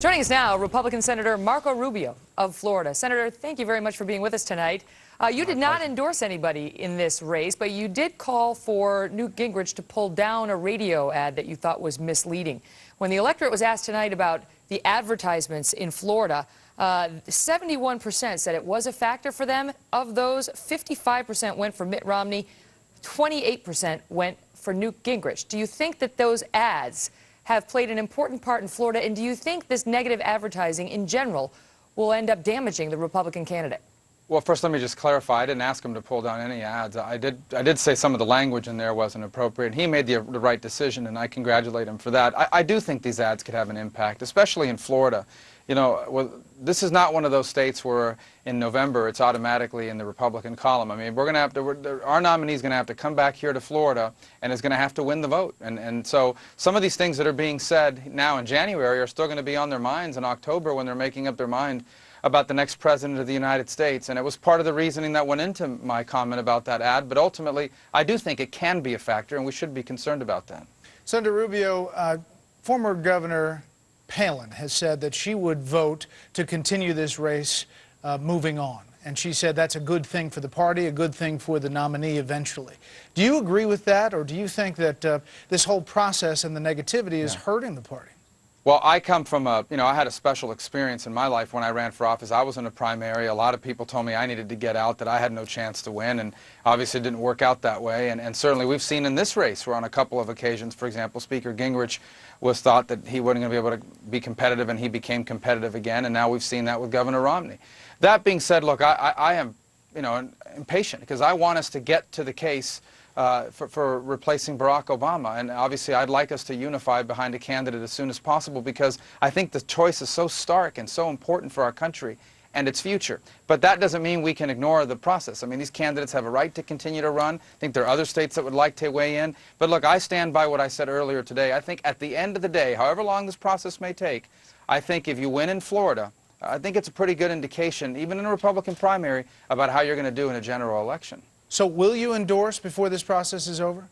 Joining us now, Republican Senator Marco Rubio of Florida. Senator, thank you very much for being with us tonight. You did not endorse anybody in this race, but you did call for Newt Gingrich to pull down a radio ad that you thought was misleading. When the electorate was asked tonight about the advertisements in Florida, 71% said it was a factor for them. Of those, 55% went for Mitt Romney, 28% went for Newt Gingrich. Do you think that those ads have played an important part in Florida, and do you think this negative advertising in general will end up damaging the Republican candidate? Well, first let me just clarify, I didn't ask him to pull down any ads. I did say some of the language in there wasn't appropriate. He made the right decision, and I congratulate him for that. I do think these ads could have an impact, especially in Florida. You know, this is not one of those states where in November it's automatically in the Republican column. I mean, we're going to have to, our nominee is going to have to come back here to Florida and is going to have to win the vote. And so some of these things that are being said now in January are still going to be on their minds in October when they're making up their mind about the next president of the United States. And it was part of the reasoning that went into my comment about that ad. But ultimately, I do think it can be a factor, and we should be concerned about that. Senator Rubio, former Governor Palin has said that she would vote to continue this race moving on. And she said that's a good thing for the party, a good thing for the nominee eventually. Do you agree with that, or do you think that this whole process and the negativity is hurting the party? Well, I come from I had a special experience in my life when I ran for office. I was in a primary. A lot of people told me I needed to get out, that I had no chance to win, and obviously it didn't work out that way. And certainly we've seen in this race where on a couple of occasions, for example, Speaker Gingrich was thought that he wasn't going to be able to be competitive, and he became competitive again, and now we've seen that with Governor Romney. That being said, look, I am impatient because I want us to get to the case for replacing Barack Obama. And obviously I'd like us to unify behind a candidate as soon as possible, because I think the choice is so stark and so important for our country and its future. But that doesn't mean we can ignore the process. I mean, these candidates have a right to continue to run. I think there are other states that would like to weigh in. But look, I stand by what I said earlier today. I think at the end of the day, however long this process may take, I think if you win in Florida, I think it's a pretty good indication, even in a Republican primary, about how you're going to do in a general election. So will you endorse before this process is over?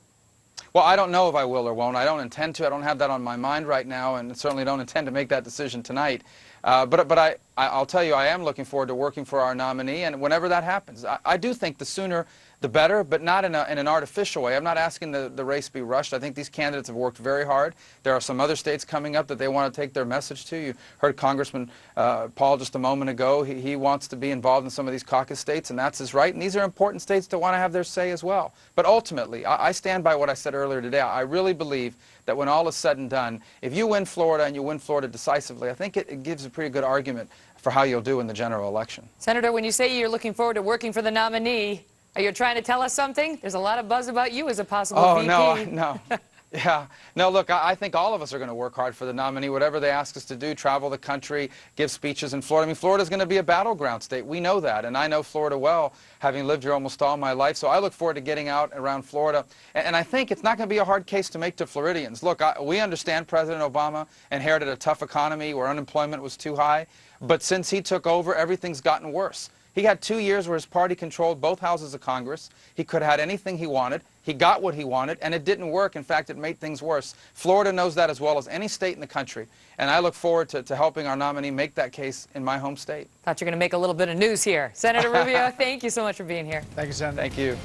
Well, I don't know if I will or won't. I don't intend to. I don't have that on my mind right now, and certainly don't intend to make that decision tonight. But I'll tell you, I am looking forward to working for our nominee, and whenever that happens. I do think the sooner the better, but not in an artificial way. I'm not asking the race be rushed. I think these candidates have worked very hard. There are some other states coming up that they want to take their message to. You heard Congressman Paul just a moment ago. He wants to be involved in some of these caucus states, and that's his right. And these are important states to want to have their say as well. But ultimately, I stand by what I said earlier today. I really believe that when all is said and done, if you win Florida and you win Florida decisively, I think it gives a pretty good argument for how you'll do in the general election. Senator, when you say you're looking forward to working for the nominee, are you trying to tell us something? There's a lot of buzz about you as a possible VP. Oh, no. Yeah. No, look, I think all of us are going to work hard for the nominee, whatever they ask us to do, travel the country, give speeches in Florida. I mean, Florida's going to be a battleground state. We know that, and I know Florida well, having lived here almost all my life. So I look forward to getting out around Florida. And I think it's not going to be a hard case to make to Floridians. Look, we understand President Obama inherited a tough economy where unemployment was too high. But since he took over, everything's gotten worse. He had 2 years where his party controlled both houses of Congress. He could have had anything he wanted. He got what he wanted, and it didn't work. In fact, it made things worse. Florida knows that as well as any state in the country. And I look forward to helping our nominee make that case in my home state. Thought you were going to make a little bit of news here. Senator Rubio, thank you so much for being here. Thank you, Senator. Thank you.